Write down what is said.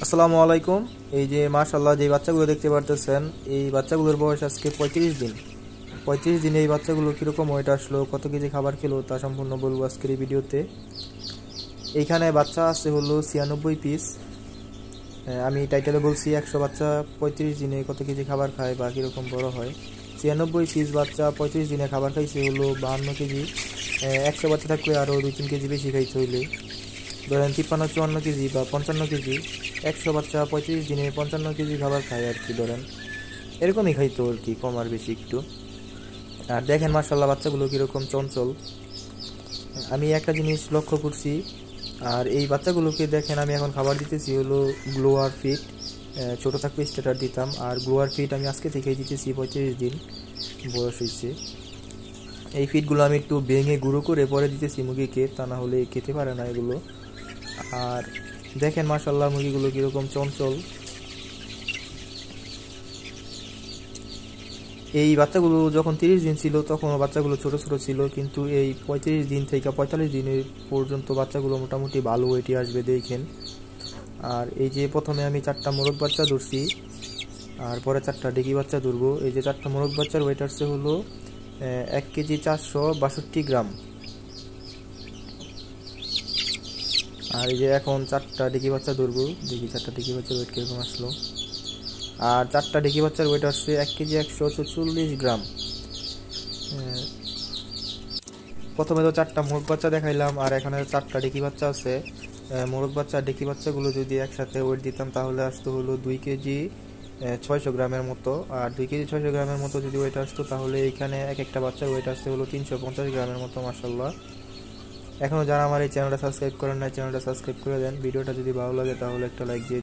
আসসালামু আলাইকুম। এই যে মাশাআল্লাহ যে বাচ্চাগুলো দেখতে পারতেছেন, এই বাচ্চাগুলোর বয়স আজকে 35 দিন। 35 দিনে এই বাচ্চাগুলো কীরকম ওয়েট আসলো, কত কেজি খাবার খেলো তা সম্পূর্ণ বলবো আজকের এই ভিডিওতে। এইখানে বাচ্চা আছে হলো 96 পিস। আমি টাইটেলে বলছি 100 বাচ্চা 35 দিনে কত কেজি খাবার খায় বা কীরকম বড় হয়। 96 পিস বাচ্চা 35 দিনে খাবার খাইছে হলো 52 কেজি। 100 বাচ্চা থাকলে আরও 2-3 কেজি বেশি খাইতে হইলে ধরেন 53-54 কেজি বা 55 কেজি। 100 বাচ্চা 35 দিনে 55 কেজি খাবার খায় আর কি, ধরেন এরকমই খাইতো আর কি, কম আর বেশি একটু। আর দেখেন মাশাআল্লাহ বাচ্চাগুলো কীরকম চঞ্চল, আমি একটা জিনিস লক্ষ্য করছি। আর এই বাচ্চাগুলোকে দেখেন আমি এখন খাবার দিতেছি হলো গ্লোয়ার ফিট। ছোটো থাকলে স্টার্টার দিতাম, আর গ্লোয়ার ফিট আমি আজকে থেকেই দিতেছি, 35 দিন বয়স হয়েছে। এই ফিটগুলো আমি একটু ভেঙে গুঁড়ো করে পরে দিতেছি মুরগিকে, তা না হলে খেতে পারে না এগুলো। আর দেখেন মাশাআল্লাহ মুরগিগুলো কীরকম চঞ্চল। এই বাচ্চাগুলো যখন 30 দিন ছিল তখনও বাচ্চাগুলো ছোট ছোট ছিল, কিন্তু এই 35 দিন থেকে 45 দিনের পর্যন্ত বাচ্চাগুলো মোটামুটি ভালো ওয়েটে আসবে দেখেন। আর এই যে প্রথমে আমি 4টা মোরগ বাচ্চা ধরছি, আর পরে 4টা ডেকি বাচ্চা ধরবো। এই যে 4টা মোরগ বাচ্চার ওয়েট আসছে হলো 1 কেজি 462 গ্রাম। আর এই যে এখন 4টা ডেকি বাচ্চা ধরবো, দেখি 4টা ডেকি বাচ্চার ওয়েট কীরকম আসলো। আর 4টা ডেকি বাচ্চার ওয়েট আসছে 1 কেজি 144 গ্রাম। প্রথমে তো 4টা মোরগ বাচ্চা দেখাইলাম, আর এখানে 4টা ডেকি বাচ্চা আছে। মোরগ বাচ্চা ডেকি বাচ্চাগুলো যদি একসাথে ওয়েট দিতাম তাহলে আসতো হলো 2 কেজি 600 গ্রামের মতো। আর 2 কেজি 600 গ্রামের মতো যদি ওয়েট আসতো তাহলে এখানে এক একটা বাচ্চার ওয়েট আসছে হলো 350 গ্রামের মতো। মাশাআল্লাহ, এখনও যারা আমার এই চ্যানেলটা সাবস্ক্রাইব করেন না, চ্যানেলটা সাবস্ক্রাইব করে দেন। ভিডিওটা যদি ভালো লাগে তাহলে একটা লাইক দিয়ে